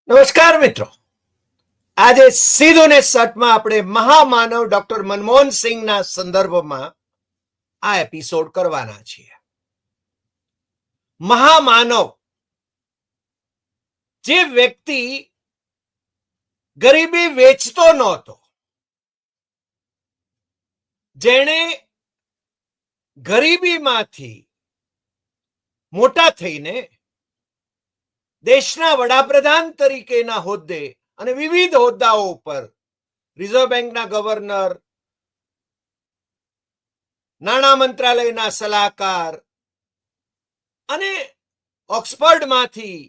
નમસ્કાર મિત્રો, આજે સીધું ને સટમાં આપણે મહામાનવ ડોક્ટર મનમોહન સિંહના સંદર્ભમાં આ એપિસોડ કરવાના છીએ. મહામાનવ, જે વ્યક્તિ ગરીબી વેચતો નહોતો, જેણે ગરીબીમાંથી મોટા થઈને દેશના વડાપ્રધાન તરીકેના હોદ્દે અને વિવિધ હોદ્દાઓ ઉપર, રિઝર્વ બેંકના ગવર્નર, નાણાં મંત્રાલયના સલાહકાર અને ઓક્સફર્ડમાંથી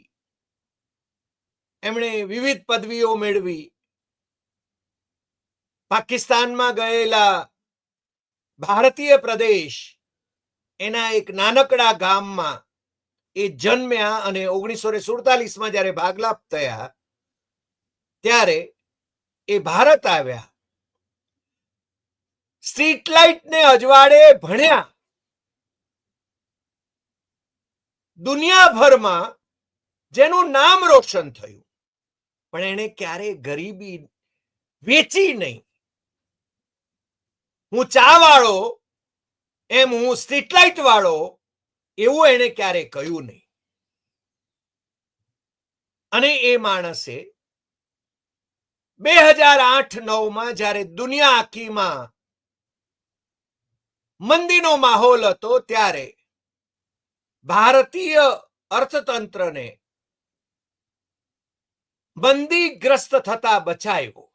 એમણે વિવિધ પદવીઓ મેળવી. પાકિસ્તાનમાં ગયેલા ભારતીય પ્રદેશ, એના એક નાનકડા ગામમાં એ જન્મ્યા અને 1947માં જ્યારે ભાગલાપ થયા ત્યારે એ ભારત આવ્યા. સ્ટ્રીટ લાઇટને અજવાળે ભણ્યા. દુનિયાભરમાં જેનું નામ રોશન થયું, પણ એને ક્યારે ગરીબી વેચી નહીં. હું ચા વાળો એમ હું સ્ટ્રીટ લાઇટ વાળો એવું એને ક્યારે કહ્યું નહીં. અને એ માણસે 2008-9માં જ્યારે દુનિયા આખીમાં મંદીનો માહોલ હતો ત્યારે ભારતીય અર્થતંત્રને મંદીગ્રસ્ત થતા બચાવ્યો.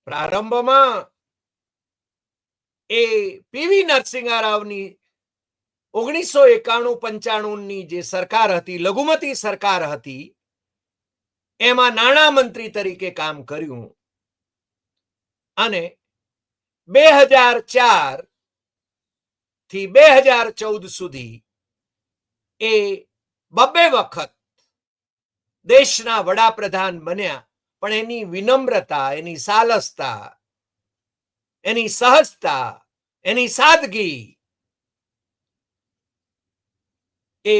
પ્રારંભમાં એ પીવી નરસિંહ રાવની 1991-95ની જે સરકાર હતી, લઘુમતી સરકાર હતી, એમાં નાણાં મંત્રી તરીકે કામ કર્યું. અને 2004 થી 2014 સુધી એ 2 વખત દેશના વડાપ્રધાન બન્યા. પણ એની વિનમ્રતા, એની સાલસતા, એની સહજતા, એની સાદગી એ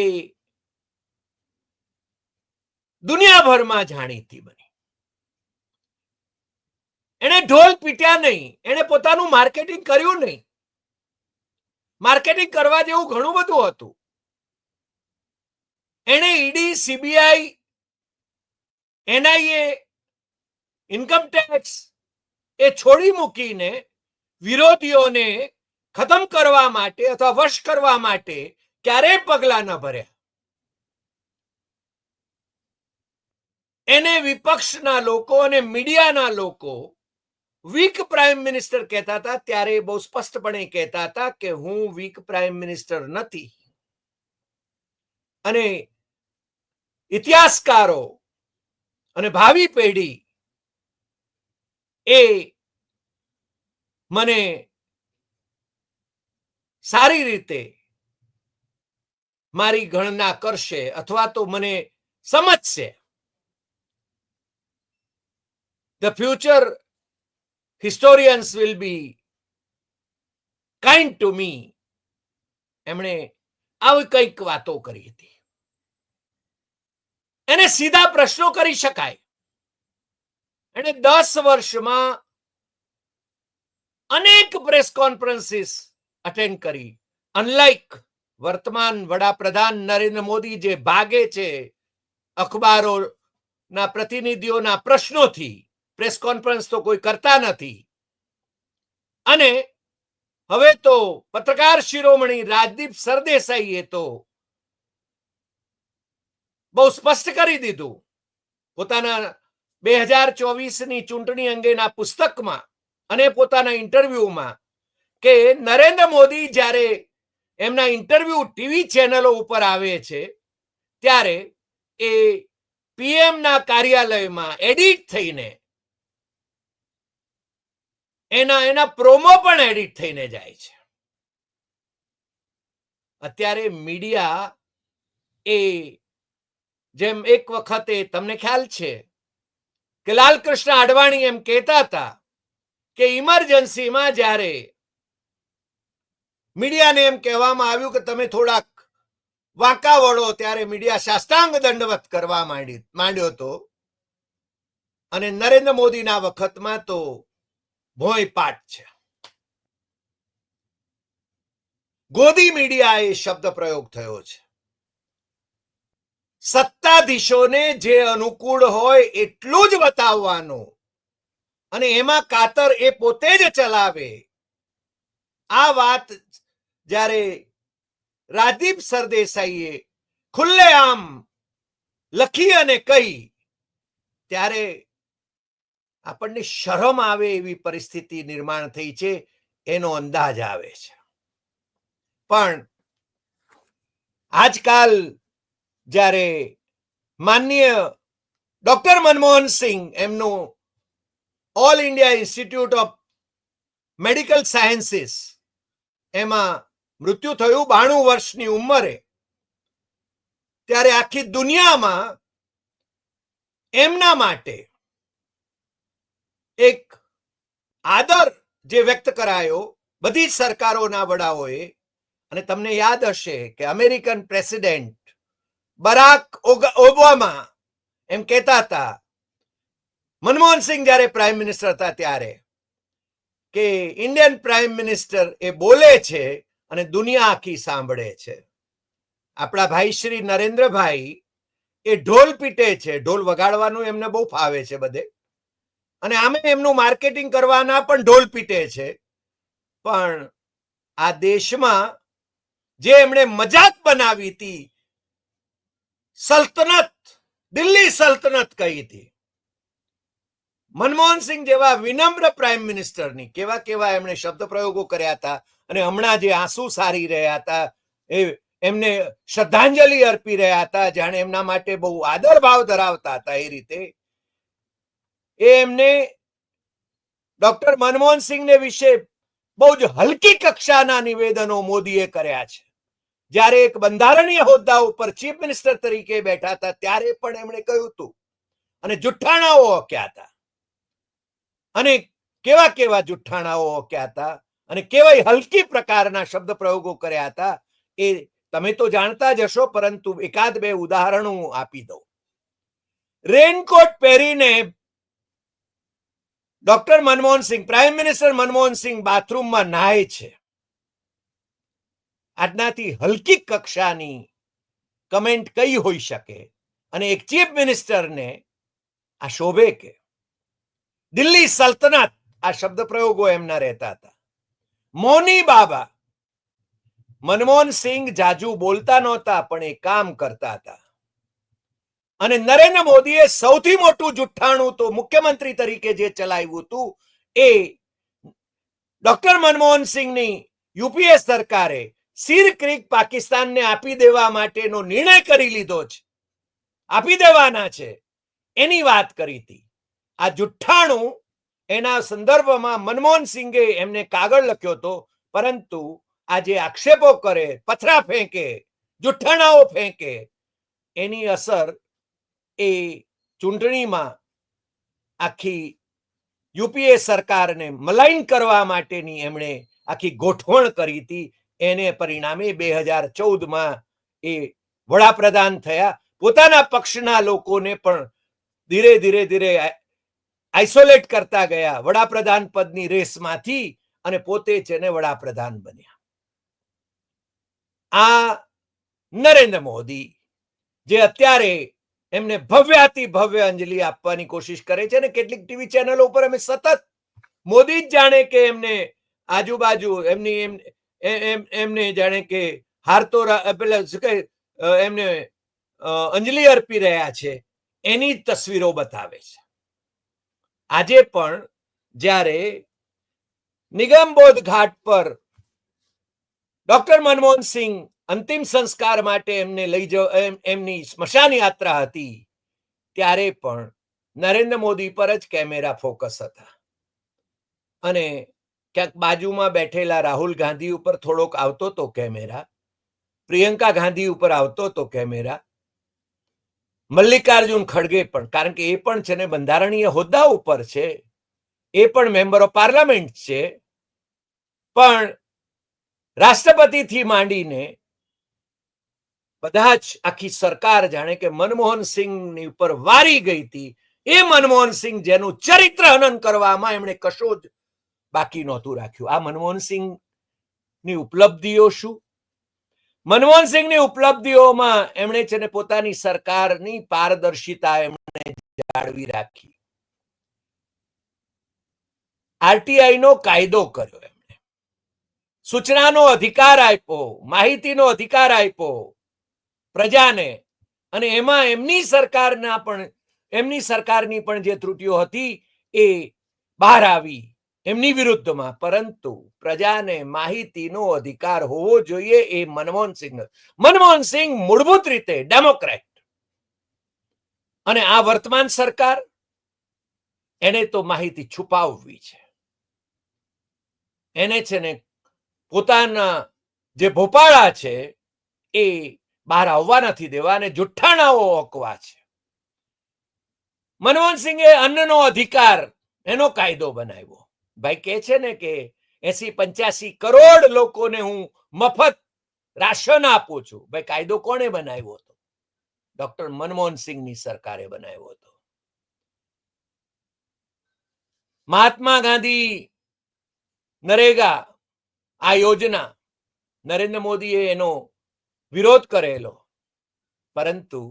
દુનિયાભરમાં જાણીતી બની. એને ઢોલ પીટ્યા નહીં, એને પોતાનું માર્કેટિંગ કર્યું નહીં. માર્કેટિંગ કરવા જેવું ઘણું બધું હતું. એને ઈડી, સીબીઆઈ, એનઆઈએ, ઇન્કમટેક્સ એ છોડી મૂકીને વિરોધીઓને ખતમ કરવા માટે અથવા વશ કરવા માટે ક્યારેય પગલા ન ભર્યા. એને વિપક્ષના લોકો અને મીડિયાના લોકો વીક પ્રાઇમ મિનિસ્ટર કહેતા હતા. ત્યારે બહુ સ્પષ્ટપણે કહેતા હતા કે હું વીક પ્રાઇમ મિનિસ્ટર નથી. અને ઇતિહાસકારો અને ભાવિ પેઢી એ મને સારી રીતે મારી ગણના કરશે અથવા તો મને સમજશે. The future historians will be kind to me. એમણે આવી કંઈક વાતો કરી હતી. એને સીધા પ્રશ્નો કરી શકાય. એને 10 વર્ષમાં અનેક પ્રેસ કોન્ફરન્સીસ અટેન્ડ કરી. અનલાઇક વર્તમાન વડાપ્રધાન નરેન્દ્ર મોદી જે ભાગે છે અખબારોના પ્રતિનિધિઓના પ્રશ્નોથી, પ્રેસ કોન્ફરન્સ તો કોઈ કરતા નથી. અને હવે તો પત્રકાર શિરોમણી રાજદીપ સરદેસાઈએ તો બહુ સ્પષ્ટ કરી દીધું પોતાના 2024ની ચૂંટણી અંગેના પુસ્તકમાં અને પોતાના ઇન્ટરવ્યુમાં કે નરેન્દ્ર મોદી જ્યારે એમના ઇન્ટરવ્યુ ટીવી ચેનલો ઉપર આવે છે ત્યારે એ પીએમના કાર્યાલયમાં એડિટ થઈને એના પ્રોમો પણ એડિટ થઈને જાય છે. અત્યારે મીડિયા એ જેમ એક વખતે તમને ખ્યાલ છે કે લાલકૃષ્ણ અડવાણી એમ કહેતા હતા કે ઇમરજન્સીમાં જ્યારે મીડિયાને એમ કહેવામાં આવ્યું કે તમે થોડાક વાંકા વળો ત્યારે મીડિયા સાષ્ટાંગ દંડવત કરવા માંડ્યો હતો, અને નરેન્દ્ર મોદીના વખતમાં તો ભોંય પાટ છે. ગોદી મીડિયા એ શબ્દ પ્રયોગ થયો છે. સત્તાધીશોને જે અનુકૂળ હોય એટલું જ બતાવવાનું, અને એમાં કાતર એ પોતે જ ચલાવે. આ વાત જ્યારે રાજદીપ સરદેસાઈએ ખુલ્લેઆમ લખી અને કહી, ત્યારે આપણને શરમ આવે એવી પરિસ્થિતિ નિર્માણ થઈ છે, એનો અંદાજ આવે છે. પણ આજકાલ જ્યારે માનનીય ડોક્ટર મનમોહન સિંહ એમનું all India institute of medical sciences એમાં મૃત્યુ થયું 92 વર્ષની ઉંમરે, ત્યારે આખી દુનિયામાં એમના માટે એક આદર જે વ્યક્ત કરાયો બધી જ સરકારોના વડાઓએ. અને તમને યાદ હશે કે અમેરિકન પ્રેસિડેન્ટ બરાક ઓબામા એમ કહેતા હતા મનમોહન સિંહ જ્યારે પ્રાઇમ મિનિસ્ટર હતા ત્યારે, કે ઇન્ડિયન પ્રાઇમ મિનિસ્ટર એ બોલે છે અને દુનિયા આખી સાંભળે છે. આપણા ભાઈ શ્રી નરેન્દ્રભાઈ એ ઢોલ પીટે છે, ઢોલ વગાડવાનું એમને બહુ ફાવે છે બધે, અને આમે એમનું માર્કેટિંગ કરવાના પણ ઢોલ પીટે છે. પણ આ દેશમાં જે એમણે મજાક બનાવી હતી, સલ્તનત, દિલ્હી સલ્તનત કહી હતી, મનમોહન સિંહ જેવા વિનમ્ર પ્રાઇમ મિનિસ્ટરની કેવા કેવા એમણે શબ્દ પ્રયોગો કર્યા હતા. અને હમણાં જે આંસુ સારી રહ્યા હતા, એ એમને શ્રદ્ધાંજલિ અર્પી રહ્યા હતા, જાણે એમના માટે બહુ આદર ભાવ ધરાવતા હતા એ રીતે. એ એમને ડોક્ટર મનમોહન સિંહને વિશે બહુ જ હલકી કક્ષાના નિવેદનો મોદીએ કર્યા છે. જ્યારે એક બંધારણીય હોદ્દા ઉપર ચીફ મિનિસ્ટર તરીકે બેઠા હતા ત્યારે પણ એમણે કહ્યું હતું, અને જુઠ્ઠાણાઓ હક્યા હતા, અને કેવા કેવા જુઠ્ઠાણાઓ હક્યા હતા, અને કેવા હલકી પ્રકારના શબ્દ પ્રયોગો કર્યા હતા, એ તમે તો જાણતા જ હશો, પરંતુ એકાદ બે ઉદાહરણો આપી દઉં. રેનકોટ પહેરીને doctor Manmohan Singh, prime minister Manmohan Singh બાથરૂમમાં નહાય છે. આજનાથી હલકી કક્ષાની કમેન્ટ કઈ હોઈ શકે? અને એક ચીફ મિનિસ્ટરને આ શોભે કે? દિલ્હી સલ્તનત, આ શબ્દ પ્રયોગો એમના રહેતા હતા. મૌની બાબા, મનમોહન સિંહ જાજુ બોલતા નહોતા પણ એ કામ કરતા હતા. અને નરેન્દ્ર મોદીએ સૌથી મોટું જુઠ્ઠાણું તો મુખ્યમંત્રી તરીકે જે ચલાવ્યું હતું, એ ડોક્ટર મનમોહન સિંહની યુપીએ સરકારે સિર ક્રીક પાકિસ્તાનને આપી દેવા માટેનો નિર્ણય કરી લીધો છે, આપી દેવાના છે, એની વાત કરી હતી. આ જુઠ્ઠાણું એના સંદર્ભમાં મનમોહન સિંહે એમને કાગળ લખ્યો હતો, પરંતુ આ જે આક્ષેપો કરે, પથરા ફેંકે, જુઠ્ઠાણાઓ ફેંકે, એની અસર એ ચૂંટણીમાં આખી યુપીએ સરકારને મલાઈન કરવા માટેની એમણે આખી ગોઠવણ કરી હતી. એને પરિણામે 2014માં એ વડાપ્રધાન થયા. પોતાના પક્ષના લોકોને પણ ધીરે ધીરે ધીરે આઇસોલેટ કરતા ગયા વડાપ્રધાન પદની રેસમાંથી, અને પોતે જ એને વડાપ્રધાન બન્યા. આ નરેન્દ્ર મોદી જે અત્યારે એમને ભવ્યાતિ ભવ્ય અંજલિ આપવાની કોશિશ કરે છે, ને કેટલીક ટીવી ચેનલો ઉપર અમે સતત મોદી જ જાણે કે એમને આજુબાજુ એમની એમને જાણે કે હારતો પેલા એમને અંજલિ અર્પી રહ્યા છે, એની તસવીરો બતાવે છે. આજે પણ જ્યારે નિગમબોધ ઘાટ પર ડોક્ટર મનમોહન સિંહ અંતિમ સંસ્કાર માટે એમને લઈ એમની સ્મશાન યાત્રા હતી, ત્યારે પણ નરેન્દ્ર મોદી પર જ કેમેરા ફોકસ હતા. અને ક્યાંક બાજુમાં બેઠેલા રાહુલ ગાંધી ઉપર થોડોક આવતો હતો કેમેરા, પ્રિયંકા ગાંધી ઉપર આવતો હતો કેમેરા, મલ્લિકાર્જુન ખડગે પણ, કારણ કે એ પણ છે ને બંધારણીય હોદ્દા ઉપર છે, એ પણ મેમ્બર ઓફ પાર્લામેન્ટ છે. પણ રાષ્ટ્રપતિથી માંડીને બધા જ આખી સરકાર જાણે કે મનમોહન સિંહની ઉપર વારી ગઈ હતી. એ મનમોહન સિંહ જેનું ચરિત્ર હનન કરવામાં એમણે કશું જ બાકી નહોતું રાખ્યું. આ મનમોહન સિંહની ઉપલબ્ધિઓ શું? મનમોહન સિંહની ઉપલબ્ધિઓમાં એમણે છે ને પોતાની સરકારની પારદર્શિતા એમણે જાળવી રાખી. આરટીઆઈ નો કાયદો કર્યો, એમણે સૂચનાનો અધિકાર આપ્યો, માહિતીનો અધિકાર આપ્યો પ્રજાને, અને એમાં એમની સરકારની પણ જે ત્રુટિઓ હતી એ બહાર આવી એમની વિરુદ્ધમાં. પરંતુ પ્રજાને માહિતીનો અધિકાર હોવો જોઈએ એ મનમોહન સિંહ મૂળભૂત રીતે ડેમોક્રેટ. અને આ વર્તમાન સરકાર, એને તો માહિતી છુપાવવી છે. એને છે ને પોતાના જે ભોપાળા છે એ બહાર આવવા નથી દેવા અને જુઠ્ઠાણાઓ ઓકવા છે. મનમોહન સિંહે અન્નનો અધિકાર એનો કાયદો બનાવ્યો. ભાઈ કહે છે ને કે 80-85 કરોડ લોકોને હું મફત રાશન આપું છું. ભાઈ કાયદો કોણે બનાવ્યો હતો? ડોક્ટર મનમોહન સિંહની સરકારે બનાવ્યો હતો. મહાત્મા ગાંધી નરેગા આ યોજના, નરેન્દ્ર મોદીએ એનો વિરોધ કરેલો, પરંતુ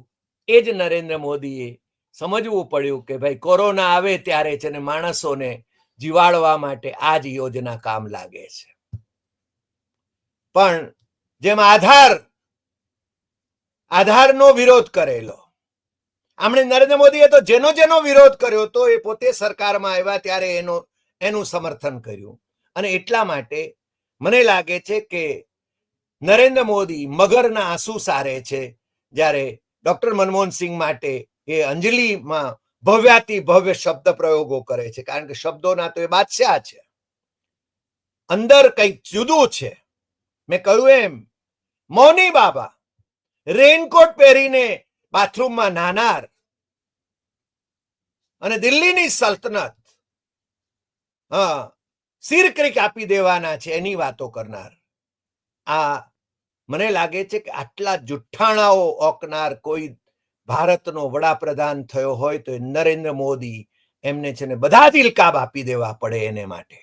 એ જ નરેન્દ્ર મોદીએ સમજવું પડ્યું કે ભાઈ કોરોના આવે ત્યારે છે ને માણસોને જીવાડવા માટે આ જ યોજના કામ લાગે છે. પણ જેમ આધારનો વિરોધ કરેલો, આમણે નરેન્દ્ર મોદીએ તો જેનો વિરોધ કર્યો તો એ પોતે સરકારમાં આવ્યા ત્યારે એનું સમર્થન કર્યું. અને એટલા માટે મને લાગે છે કે નરેન્દ્ર મોદી મગરના આંસુ સારે છે જ્યારે ડોક્ટર મનમોહન સિંહ માટે એ અંજલિમાં ભવ્યાતિ ભવ્ય શબ્દ પ્રયોગો કરે છે. કારણ કે શબ્દોના તો એ બાદશાહ છે, અંદર કંઈક જુદું છે. મેં કહ્યું એમ, મૌની બાબા રેનકોટ પહેરીને બાથરૂમમાં નાનાર અને દિલ્હીની સલ્તનત સિરક્રિક આપી દેવાના છે એની વાતો કરનાર. આ મને લાગે છે કે આટલા જુઠ્ઠાણાઓ ઓકનાર કોઈ ભારતનો વડાપ્રધાન થયો હોય તો નરેન્દ્ર મોદી. એમને છે ને બધા જ ઇલકાબ આપી દેવા પડે એને માટે.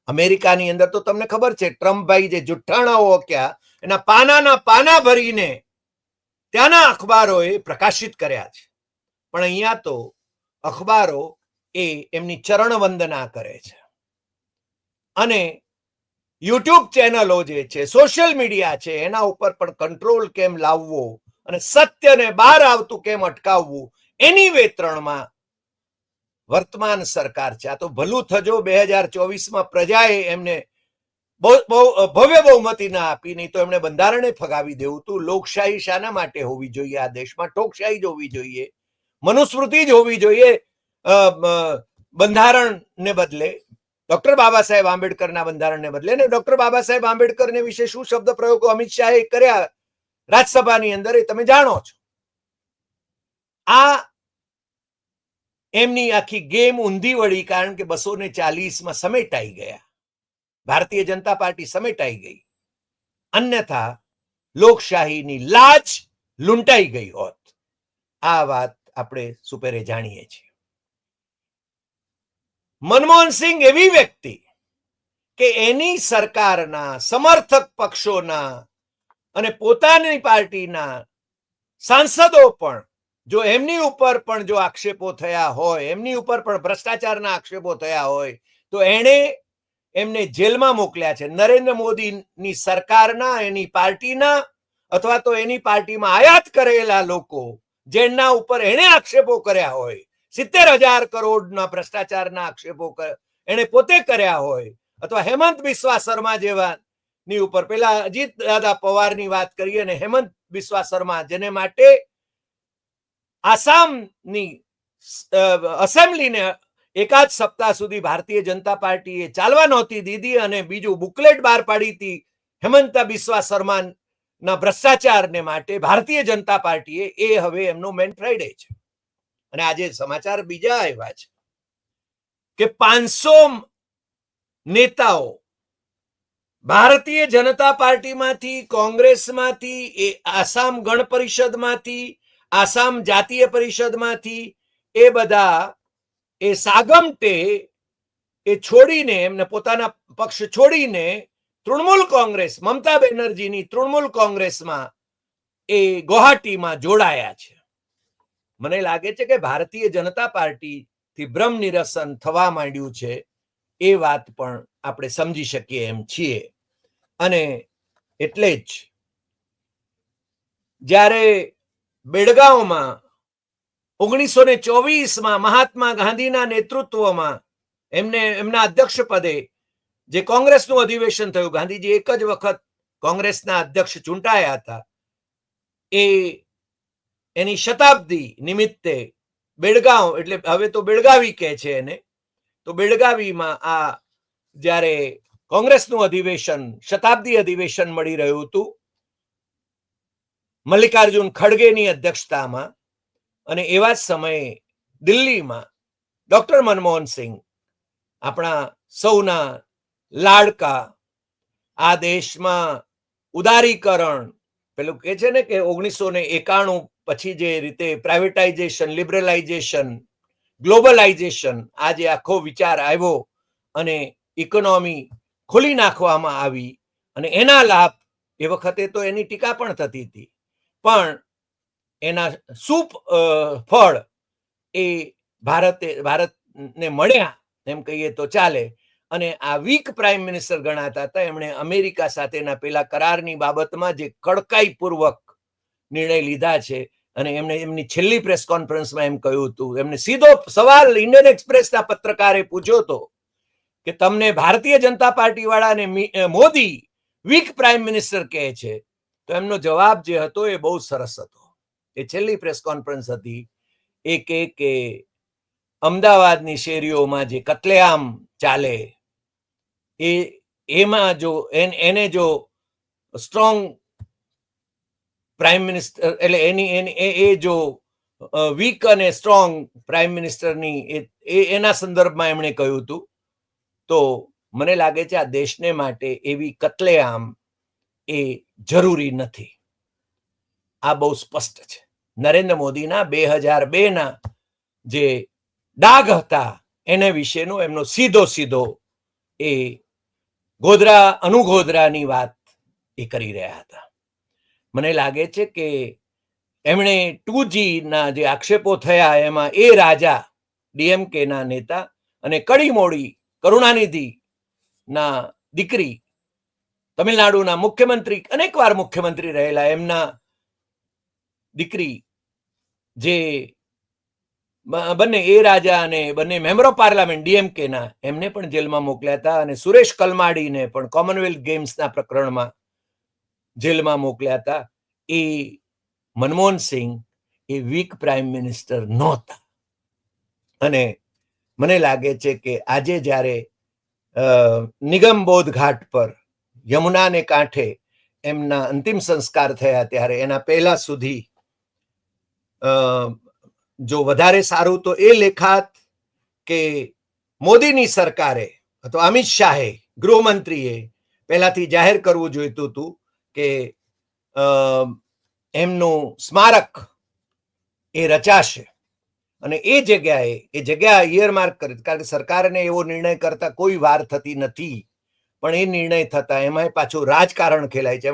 અમેરિકાની અંદર તો તમને ખબર છે, ટ્રમ્પભાઈ જે જુઠ્ઠાણાઓ ઓક્યા એના પાનાના પાના ભરીને ત્યાંના અખબારોએ પ્રકાશિત કર્યા છે. પણ અહીંયા તો અખબારો એ એમની ચરણ વંદના કરે છે. અને યુટ્યુબ ચેનલો જે છે, સોશિયલ મીડિયા છે, એના ઉપર પણ કંટ્રોલ કેમ લાવવો અને સત્યને બહાર આવતું કેમ અટકાવવું, એની વેતરણમાં વર્તમાન સરકાર છે. આ તો ભલું થજો 2024માં પ્રજાએ એમને ભવ્ય બહુમતી ના આપી, નહીં તો એમણે બંધારણે ફગાવી દેવું હતું. લોકશાહી શાના માટે હોવી જોઈએ આ દેશમાં? ટોકશાહી જ હોવી જોઈએ, મનુસ્મૃતિ જ હોવી જોઈએ બંધારણને બદલે, ડોક્ટર બાબા સાહેબ આંબેડકરના બંધારણને બદલે. ને ડોક્ટર બાબા સાહેબ આંબેડકરને વિશે શું શબ્દ પ્રયોગો અમિત શાહે કર્યા રાજ્યસભાની અંદર એ તમે જાણો છો. આ એમની આખી ગેમ ઊંધી વળી, કારણ કે 240માં સમેટાઈ ગયા, ભારતીય જનતા પાર્ટી સમેટાઈ ગઈ. અન્યથા લોકશાહીની લાજ લૂંટાઈ ગઈ હોત. આ વાત આપણે સુપેરે જાણીએ છીએ. મનમોહન સિંહ એવી વ્યક્તિ કે એની સરકારના સમર્થક પક્ષોના અને પોતાની પાર્ટીના સાંસદો પણ જો એમની ઉપર પણ જો આક્ષેપો થયા હોય, એમની ઉપર પણ ભ્રષ્ટાચારના આક્ષેપો થયા હોય, તો એમને જેલમાં મોકલ્યા છે. નરેન્દ્ર મોદીની સરકારના, એની પાર્ટીના અથવા તો એની પાર્ટીમાં આયાત કરેલા લોકો જેના ઉપર એને આક્ષેપો કર્યા હોય, 70,000 કરોડના ભ્રષ્ટાચારના આક્ષેપો એને પોતે કર્યા હોય, અથવા હેમંત બિસ્વા શર્મા જેવાની ઉપર, પેલા અજીત દાદા પવારની વાત કરીએ ને હેમંત બિસ્વા શર્મા, જેને માટે આસામની એસેમ્બલીને એકાદ સપ્તાહ સુધી ભારતીય જનતા પાર્ટીએ ચાલવા નહોતી દીધી અને બીજું બુકલેટ બહાર પાડી હતી હેમંત બિસ્વા શર્માના ભ્રષ્ટાચારને માટે ભારતીય જનતા પાર્ટીએ. એ હવે એમનો મેન ફ્રાઈડે છે. અને આજે સમાચાર બીજા આવ્યા છે કે 500 નેતાઓ ભારતીય જનતા પાર્ટીમાંથી, કોંગ્રેસમાંથી, આસામ ગણ પરિષદમાંથી, આસામ જાતીય પરિષદમાંથી એ બધા એ સાગમટે એ છોડીને, એમને પોતાના પક્ષ છોડીને તૃણમૂલ કોંગ્રેસ, મમતા બેનર્જીની તૃણમૂલ કોંગ્રેસમાં એ ગુવાહાટીમાં જોડાયા છે. મને લાગે છે કે ભારતીય જનતા પાર્ટીથી ભ્રમ નિરસન થવા માંડ્યું છે, એ વાત પણ આપણે સમજી શકીએ એમ છીએ. અને એટલે જ જ્યારે બેળગાંવમાં 1924માં મહાત્મા ગાંધીના નેતૃત્વમાં એમના અધ્યક્ષ પદે જે કોંગ્રેસનું અધિવેશન થયું, ગાંધીજી એક જ વખત કોંગ્રેસના અધ્યક્ષ ચૂંટાયા હતા, એની શતાબ્દી નિમિત્તે બેળગાંવ, એટલે હવે તો બેળગાવી કહે છે એને, તો બેળગાવીમાં આ જ્યારે કોંગ્રેસનું અધિવેશન, શતાબ્દી અધિવેશન મળી રહ્યું હતું મલ્લિકાર્જુન ખડગેની અધ્યક્ષતામાં, અને એવા જ સમયે દિલ્હીમાં ડોક્ટર મનમોહન સિંહ, આપણા સૌના લાડકા, આ દેશમાં ઉદારીકરણ, પેલું કે છે ને કે 1991 પછી જે રીતે પ્રાઇવેટાઇઝેશન, લિબરલાઇઝેશન, ગ્લોબલાઇઝેશન, આ જે આખો વિચાર આવ્યો અને ઇકોનોમી ખોલી નાખવામાં આવી, અને એના લાભ એ વખતે તો એની ટીકા પણ થતી હતી, પણ એના ફળ એ ભારતને મળ્યા એમ કહીએ તો ચાલે. અને આ વીક પ્રાઇમ મિનિસ્ટર ગણાતા હતા. એમણે અમેરિકા સાથેના પેલા કરારની બાબતમાં જે કડકાઈપૂર્વક નિર્ણય લીધા છે, અને એમણે એમની છેલ્લી પ્રેસ કોન્ફરન્સમાં એમ કહ્યું હતું, એમને સીધો સવાલ ઇન્ડિયન એક્સપ્રેસના પત્રકારે પૂછ્યો હતો કે તમને ભારતીય જનતા પાર્ટી વાળાને મોદી વીક પ્રાઇમ મિનિસ્ટર કહે છે, તો એમનો જવાબ જે હતો એ બહુ સરસ હતો. એ છેલ્લી પ્રેસ કોન્ફરન્સ હતી. કે અમદાવાદની શેરીઓમાં જે કતલેઆમ ચાલે, એમાં જો એને જો સ્ટ્રોંગ પ્રાઇમ મિનિસ્ટર, એટલે એ જો વીક અને સ્ટ્રોંગ પ્રાઇમ મિનિસ્ટરની એના સંદર્ભમાં એમણે કહ્યું હતું. તો મને લાગે છે આ દેશને માટે એવી કતલેઆમ એ જરૂરી નથી. આ બહુ સ્પષ્ટ છે. નરેન્દ્ર મોદીના 2002ના જે ડાઘ હતા એને વિશેનો એમનો સીધો એ અનુગોધરાની વાત એ કરી રહ્યા હતા. મને લાગે છે કે એમણે 2Gના જે આક્ષેપો થયા એમાં એ રાજા, ડીએમકેના નેતા, અને કડીમોડી કરુણાનિધિ ના દીકરી, તમિલનાડુના મુખ્યમંત્રી, અનેકવાર મુખ્યમંત્રી રહેલા એમના દીકરી, જે બંને એ રાજા અને બંને મેમ્બર ઓફ પાર્લામેન્ટ ડીએમકેના, એમને પણ જેલમાં મોકલ્યા હતા. અને સુરેશ કલમાડીને પણ કોમનવેલ્થ ગેમ્સના પ્રકરણમાં જેલમાં મોકલ્યા હતા. એ મનમોહન સિંહ એ વીક પ્રાઇમ મિનિસ્ટર નહોતા. અને મને લાગે છે કે આજે જ્યારે નિગમબોધ ઘાટ પર યમુનાને કાંઠે એમના અંતિમ સંસ્કાર થયા, ત્યારે એના પહેલા સુધી જો વધારે સારું તો એ લેખાત કે મોદીની સરકારે અથવા અમિત શાહે, ગૃહમંત્રીએ પહેલાથી જાહેર કરવું જોઈતું હતું કે એમનું સ્મારક એ રચાશે, અને એ જગ્યા ઇયરમાર્ક કરી, કારણ કે સરકારને એવો નિર્ણય કરતા કોઈ વાર થતી નથી, પણ એ નિર્ણય થતા એમાં પાછું રાજકારણ ખેલાય છે.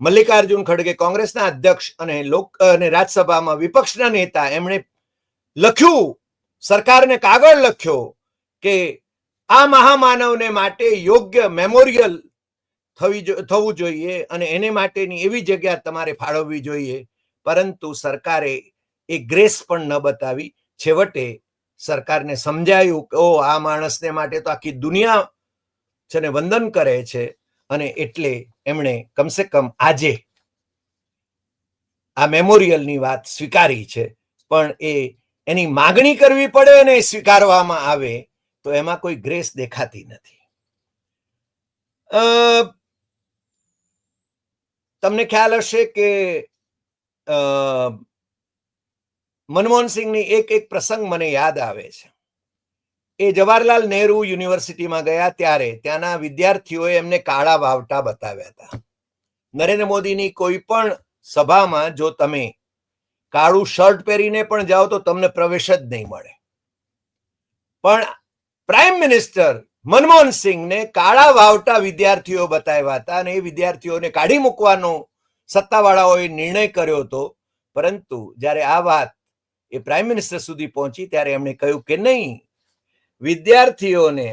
મલ્લિકાર્જુન ખડગે, કોંગ્રેસના અધ્યક્ષ અને રાજ્યસભામાં વિપક્ષના નેતા, એમણે લખ્યું, સરકારને કાગળ લખ્યો કે આ મહામાનવને માટે યોગ્ય મેમોરિયલ થવું જોઈએ અને એને માટેની એવી જગ્યા તમારે ફાળવવી જોઈએ. પરંતુ સરકારે એ ગ્રેસ પણ ન બતાવી. છેવટે સરકારને સમજાયું કે આ માણસને માટે તો આખી દુનિયા છે ને વંદન કરે છે, અને એટલે એમણે કમસે કમ આજે આ મેમોરિયલની વાત સ્વીકારી છે. પણ એની માગણી કરવી પડે અને સ્વીકારવામાં આવે તો એમાં કોઈ ગ્રેસ દેખાતી નથી. તમને ખ્યાલ હશે કે મનમોહન સિંહની એક પ્રસંગ મને યાદ આવે છે. એ જવાહરલાલ નહેરુ યુનિવર્સિટીમાં ગયા ત્યારે ત્યાંના વિદ્યાર્થીઓએ એમને કાળા વાવટા બતાવ્યા હતા. નરેન્દ્ર મોદીની કોઈ પણ સભામાં જો તમે કાળું શર્ટ પહેરીને પણ જાઓ તો તમને પ્રવેશ જ નહીં મળે. પણ પ્રાઇમ મિનિસ્ટર મનમોહન સિંહને કાળા વાવટા વિદ્યાર્થીઓ બતાવ્યા હતા અને એ વિદ્યાર્થીઓને કાઢી મૂકવાનો સત્તાવાળાઓએ નિર્ણય કર્યો હતો. પરંતુ જ્યારે આ વાત એ પ્રાઇમ મિનિસ્ટર સુધી પહોંચી ત્યારે એમણે કહ્યું કે નહીં, વિદ્યાર્થીઓને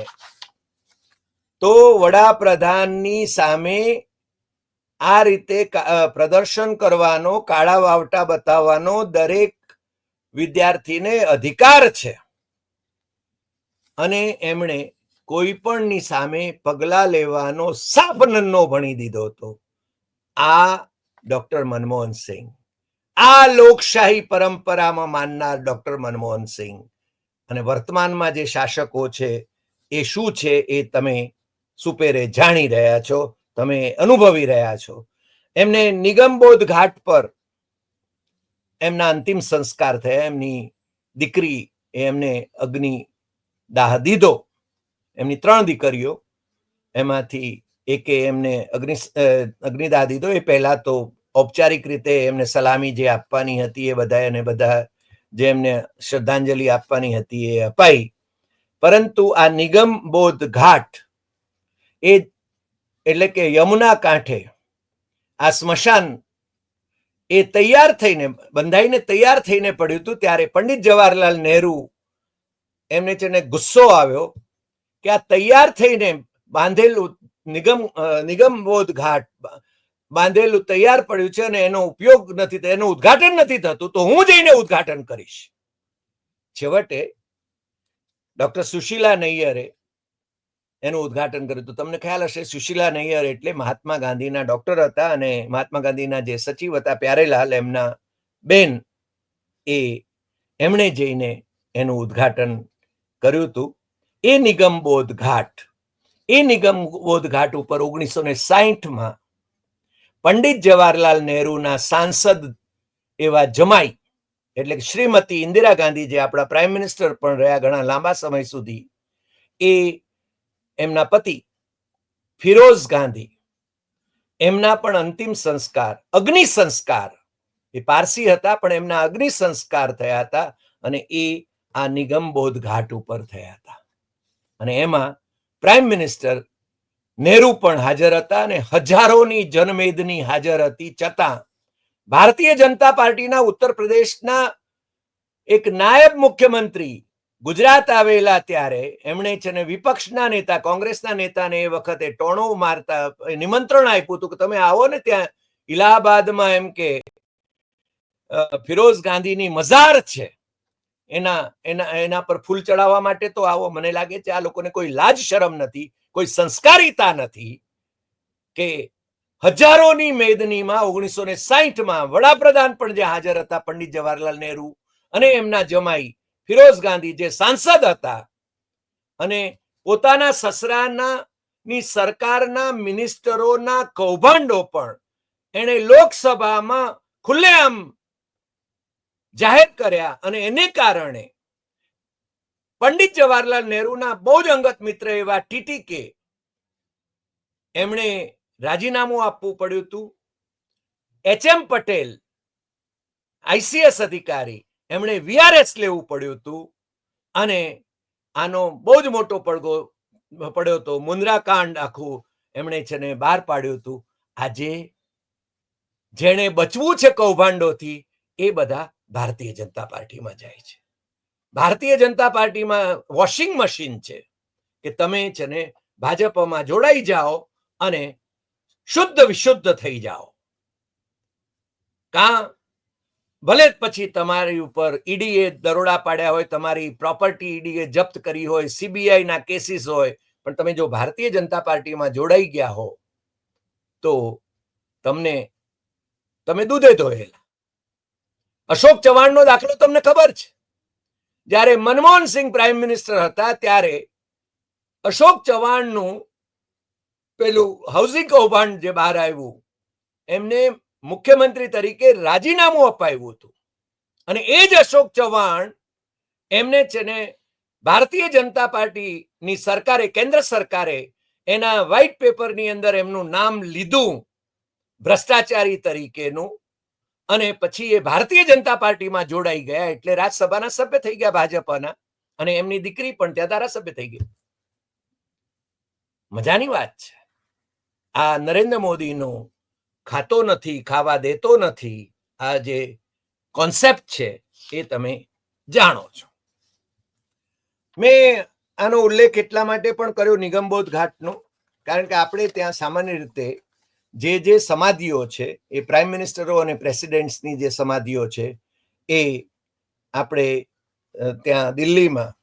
તો વડાપ્રધાનની સામે આ રીતે પ્રદર્શન કરવાનો, કાળા વાવટા બતાવવાનો દરેક વિદ્યાર્થીને અધિકાર છે. અને એમણે કોઈ પણની સામે પગલા લેવાનો સાફ નન્નો ભણી દીધો હતો. આ ડોક્ટર મનમોહન સિંહ, આ લોકશાહી પરંપરામાં માનનાર ડોક્ટર મનમોહન સિંહ. અને વર્તમાનમાં જે શાસકો છે એ શું છે એ તમે સુપેરે જાણી રહ્યા છો, તમે અનુભવી રહ્યા છો. એમને નિગમબોધ ઘાટ પર એમના અંતિમ સંસ્કાર થયા. એમની દીકરી એમને અગ્નિ દાહ દીધો. એમની 3 દીકરીઓ, એમાંથી એકે એમને અગ્નિદાહ દીધો. એ પહેલા તો ઔપચારિક રીતે એમને સલામી જે આપવાની હતી એ બધા અને બધા જે એમને શ્રદ્ધાંજલિ આપવાની હતી એ અપાઈ. પરંતુ આ નિગમબોધ ઘાટ એ એટલે કે યમુના કાંઠે આ સ્મશાન એ તૈયાર થઈને, બંધાઈને તૈયાર થઈને પડ્યું હતું ત્યારે પંડિત જવાહરલાલ નહેરુ એમને છે ને ગુસ્સો આવ્યો કે આ તૈયાર થઈને બાંધેલું નિગમબોધ ઘાટ બાંધેલું તૈયાર પડ્યું છે અને એનો ઉપયોગ નથી, એનું ઉદ્ઘાટન નથી થતું, તો હું જઈને ઉદ્ઘાટન કરીશ. છેવટે ડોક્ટર સુશીલા નૈયરે એનું ઉદ્ઘાટન કર્યું હતું. તમને ખ્યાલ હશે, સુશીલા નૈયર એટલે મહાત્મા ગાંધીના ડોક્ટર હતા અને મહાત્મા ગાંધીના જે સચિવ હતા પ્યારેલાલ, એમના બેન, એમણે જઈને એનું ઉદ્ઘાટન કર્યું હતું. એ નિગમબોધ ઘાટ ઉપર 1960માં પંડિત જવાહરલાલ નહેરુના સાંસદ એવા જમાઈ એટલે શ્રીમતી ઇન્દિરા ગાંધી, જે આપણા પ્રાઇમ મિનિસ્ટર પણ રહ્યા ઘણા લાંબા સમય સુધી, એ એમના પતિ ફિરોઝ ગાંધી, એમના પણ અંતિમ સંસ્કાર, અગ્નિ સંસ્કાર, એ પારસી હતા પણ એમના અગ્નિ સંસ્કાર થયા હતા અને એ આ નિગમબોધ ઘાટ ઉપર થયા હતા. અને એમાં પ્રાઇમ મિનિસ્ટર નહેરુ પણ હાજર હતા અને હજારોની જનમેદની હાજર હતી. છતાં ભારતીય જનતા પાર્ટીના ઉત્તર પ્રદેશના એક નાયબ મુખ્યમંત્રી ગુજરાત આવેલા ત્યારે એમણે છે ને વિપક્ષના નેતા, કોંગ્રેસના નેતાને એ વખતે ટોણો મારતા નિમંત્રણ આપ્યું હતું કે તમે આવો ને ત્યાં ઇલાહાબાદમાં, એમ કે ફિરોઝ ગાંધીની મઝાર છે, એના પર ફૂલ ચડાવવા માટે તો આવો. મને લાગે છે આ લોકોને કોઈ લાજ શરમ નથી, કોઈ સંસ્કારિતા નથી કે હજારોની મેદનીમાં 1960માં વડાપ્રધાન પણ જે હાજર હતા પંડિત જવાહરલાલ નહેરુ અને એમના જમાઈ ફિરોઝ ગાંધી, જે સાંસદ હતા, અને પોતાના સસરાની સરકારના મિનિસ્ટરોના કૌભાંડો પણ એણે લોકસભામાં ખુલ્લેઆમ જાહેર કર્યા. અને એને કારણે પંડિત જવાહરલાલ નહેરુના બહુ જ અંગત મિત્ર એવા ટીટીકે, એમણે રાજીનામું આપવું પડ્યું હતું. એચ.એમ. પટેલ, આઈસીએસ અધિકારી, એમણે વીઆરએસ લેવું પડ્યું હતું. અને આનો બહુ જ મોટો પડઘો પડ્યો હતો. મુન્દ્રા કાંડ આખું એમણે છે ને બહાર પાડ્યું હતું. આજે જેણે બચવું છે કૌભાંડોથી એ બધા ભારતીય જનતા પાર્ટીમાં જાય છે. ભારતીય જનતા પાર્ટીમાં વોશિંગ મશીન છે કે તમે છે ને ભાજપમાં જોડાઈ જાઓ અને શુદ્ધ વિશુદ્ધ થઈ જાઓ. કાં ભલે પછી તમારી ઉપર ઈડીએ દરોડા પાડ્યા હોય, તમારી પ્રોપર્ટી ઈડીએ જપ્ત કરી હોય, સીબીઆઈના કેસીસ હોય, પણ તમે જો ભારતીય જનતા પાર્ટીમાં જોડાઈ ગયા હો તો તમે દૂધે ધોયેલા. અશોક ચવ્હાણનો દાખલો તમને ખબર છે. જ્યારે મનમોહન સિંહ પ્રાઇમ મિનિસ્ટર હતા ત્યારે અશોક ચવ્હાણનું પેલું હાઉસિંગ કૌભાંડ જે બહાર આવ્યું, એમને મુખ્યમંત્રી તરીકે રાજીનામું અપાયું હતું. અને એ જ અશોક ચવ્હાણ એમને છે ને ભારતીય જનતા પાર્ટીની સરકારે, કેન્દ્ર સરકારે એના વ્હાઇટ પેપરની અંદર એમનું નામ લીધું ભ્રષ્ટાચારી તરીકેનું, અને પછી એ ભારતીય જનતા પાર્ટીમાં જોડાઈ ગયા એટલે રાજ્યસભાના સભ્ય થઈ ગયા ભાજપના, અને એમની દીકરી પણ ત્યાં ધારાસભ્ય થઈ ગઈ. મજાની વાત છે. આ નરેન્દ્ર મોદીનો ખાતો નથી, ખાવા દેતો નથી, આ જે કોન્સેપ્ટ છે એ તમે જાણો છો. મેં આનો ઉલ્લેખ એટલા માટે પણ કર્યો નિગમબોધ ઘાટનો, કારણ કે આપણે ત્યાં સામાન્ય રીતે જે સમાધિઓ છે એ પ્રાઇમ મિનિસ્ટરો અને પ્રેસિડેન્ટ્સની જે સમાધિઓ છે એ આપણે ત્યાં દિલ્હીમાં,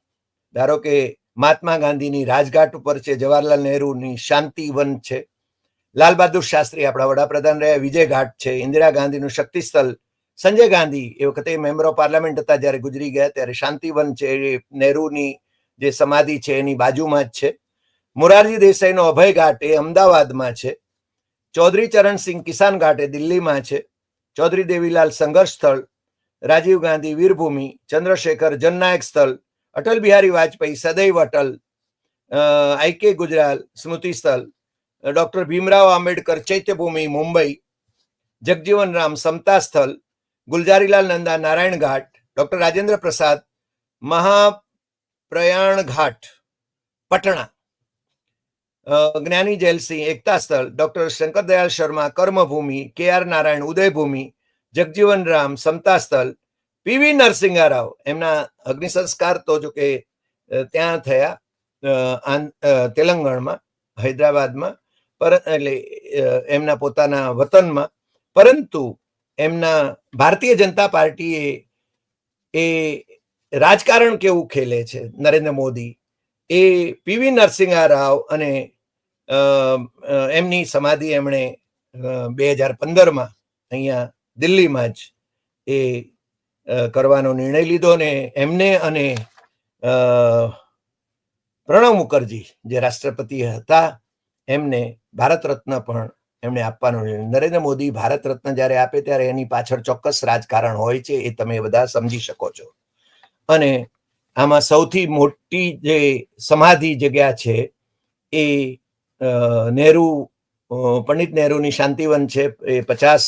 ધારો કે મહાત્મા ગાંધીની રાજઘાટ ઉપર છે, જવાહરલાલ નહેરુની શાંતિવન છે, લાલ બહાદુર શાસ્ત્રી આપણા વડાપ્રધાન રહ્યા વિજય ઘાટ છે, ઇન્દિરા ગાંધીનું શક્તિ સ્થળ, સંજય ગાંધી એ વખતે મેમ્બર ઓફ પાર્લામેન્ટ હતા જ્યારે ગુજરી ગયા ત્યારે શાંતિવન છે, નહેરુની જે સમાધિ છે એની બાજુમાં જ છે. મોરારજી દેસાઈનો અભય ઘાટ એ અમદાવાદમાં છે. ચૌધરી ચરણસિંહ કિસાન ઘાટ એ દિલ્હીમાં છે. ચૌધરી દેવીલાલ સંઘર્ષ સ્થળ, રાજીવ ગાંધી વીરભૂમિ, ચંદ્રશેખર જનનાયક સ્થળ, અટલ બિહારી વાજપેયી સદૈવ અટલ, આઈ.કે. ગુજરાલ સ્મૃતિ સ્થળ, ડોક્ટર ભીમરાવ આંબેડકર ચૈત્યભૂમિ મુંબઈ, જગજીવન રામ સમતા સ્થળ, ગુલજારીલાલ નંદા નારાયણ ઘાટ, ડોક્ટર રાજેન્દ્ર પ્રસાદ મહાપ્રયાણ ઘાટ પટણા, જ્ઞાની જેલસિંહ એકતા સ્થળ, ડોક્ટર શંકરદયાળ શર્મા કર્મભૂમિ, કે.આર. નારાયણ ઉદયભૂમિ, જગજીવન રામ સમતા સ્થળ, પીવી નરસિંહ રાવ એમના અગ્નિ સંસ્કાર તો જો કે ત્યાં થયા તેલંગાણામાં, હૈદરાબાદમાં, એટલે એમના પોતાના વતનમાં, પરંતુ એમના ભારતીય જનતા પાર્ટીએ એ રાજકારણ કેવું ખેલે છે નરેન્દ્ર મોદી, એ પીવી નરસિંહ રાવ અને એમની સમાધિ એમણે 2015માં અહીંયા દિલ્હીમાં જ એ કરવાનો નિર્ણય લીધો, ને એમને અને પ્રણવ મુખર્જી જે રાષ્ટ્રપતિ હતા એમને ભારત રત્ન પણ એમણે આપવાનો નિર્ણય. નરેન્દ્ર મોદી ભારત રત્ન જ્યારે આપે ત્યારે એની પાછળ ચોક્કસ રાજકારણ હોય છે, એ તમે બધા સમજી શકો છો. અને આમાં સૌથી મોટી જે સમાધિ જગ્યા છે એ નહેરુ, પંડિત નહેરુની શાંતિવન છે, એ 50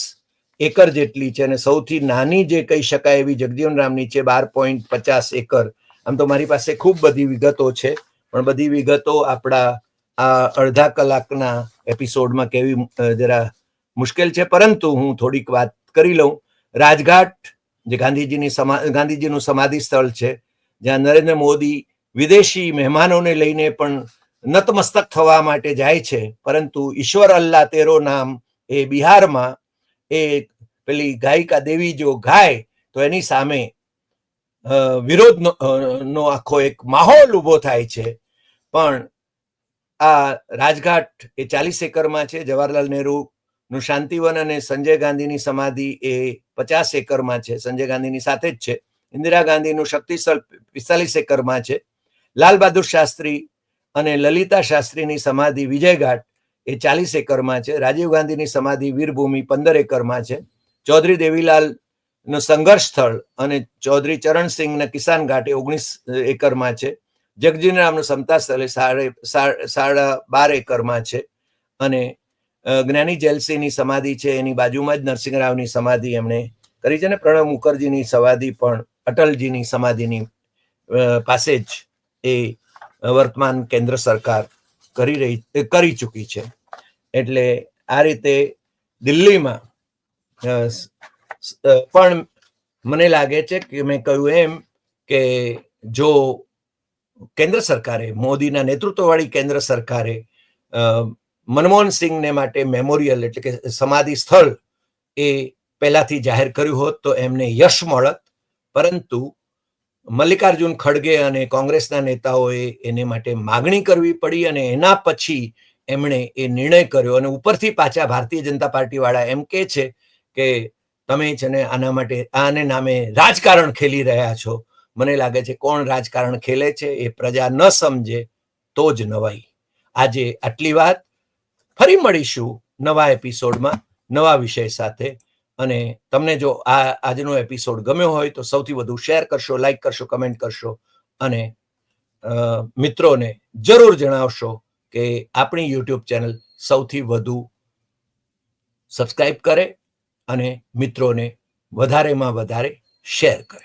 એકર જેટલી છે, અને સૌથી નાની જે કહી શકાય એવી જગજીવન રામની છે 12.50 એકર. આમ તો મારી પાસે ખૂબ બધી વિગતો છે, પણ બધી વિગતો આપણા આ અડધા કલાકના એપિસોડમાં કેવી જરા મુશ્કેલ છે, પરંતુ હું થોડીક વાત કરી લઉં. રાજઘાટ જે ગાંધીજીનું સમાધિ સ્થળ છે, જ્યાં નરેન્દ્ર મોદી વિદેશી મહેમાનોને લઈને પણ નતમસ્તક થવા માટે જાય છે, પરંતુ ઈશ્વર અલ્લાહ તેરો નામ એ બિહારમાં એ પેલી ગાયિકા દેવી જો ગાય તો એની સામે વિરોધનો આખો એક માહોલ ઉભો થાય છે. પણ આ રાજઘાટ એ 40 એકરમાં છે, જવાહરલાલ નહેરુનું શાંતિવન અને સંજય ગાંધીની સમાધિ એ 50 એકરમાં છે, સંજય ગાંધીની સાથે જ છે. ઇન્દિરા ગાંધીનું શક્તિ સ્થળ 45 એકરમાં છે. લાલ બહાદુર શાસ્ત્રી અને લલિતા શાસ્ત્રીની સમાધિ વિજયઘાટ એ 40 એકરમાં છે. રાજીવ ગાંધીની સમાધિ વીરભૂમિ 15 એકરમાં છે. ચૌધરી દેવીલાલ નું સંઘર્ષ સ્થળ અને ચૌધરી ચરણસિંહના કિસાન ઘાટ એ 19 એકરમાં છે. જગજીવન રામનું સમતા સ્થળ 12.5 એકરમાં છે. અને જ્ઞાની જેલસિંહની સમાધિ છે એની બાજુમાં જ નરસિંહ રાવની સમાધિ એમણે કરી છે, ને પ્રણવ મુખર્જીની સમાધિ પણ અટલજીની સમાધિની પાસે જ એ વર્તમાન કેન્દ્ર સરકાર કરી ચૂકી છે. એટલે આ રીતે દિલ્હીમાં પણ મને લાગે છે કે મેં કહ્યું એમ કે જો કેન્દ્ર સરકારે, મોદીના નેતૃત્વવાળી કેન્દ્ર સરકારે મનમોહન સિંહને માટે મેમોરિયલ એટલે કે સમાધિ સ્થળ એ પહેલાથી જાહેર કર્યું હોત તો એમને યશ મળત, પરંતુ મલ્લિકાર્જુન ખડગે અને કોંગ્રેસના નેતાઓએ એને માટે માગણી કરવી પડી, અને એના પછી એમણે એ નિર્ણય કર્યો. અને ઉપરથી પાછા ભારતીય જનતા પાર્ટી વાળા એમ કે છે કે તમે છે ને આના માટે આને નામે રાજકારણ ખેલી રહ્યા છો. મને લાગે છે કોણ રાજકારણ ખેલે છે એ પ્રજા ન સમજે તો જ નવાઈ. આજે આટલી વાત. ફરી મળીશું નવા એપિસોડમાં નવા વિષય સાથે. અને તમને જો આજનો એપિસોડ ગમ્યો હોય તો સૌથી વધુ શેર કરશો, લાઈક કરશો, કમેન્ટ કરશો, અને મિત્રોને જરૂર જણાવશો કે આપણી યુટ્યુબ ચેનલ સૌથી વધુ સબસ્ક્રાઇબ કરે અને મિત્રોને વધારેમાં વધારે શેર કરે.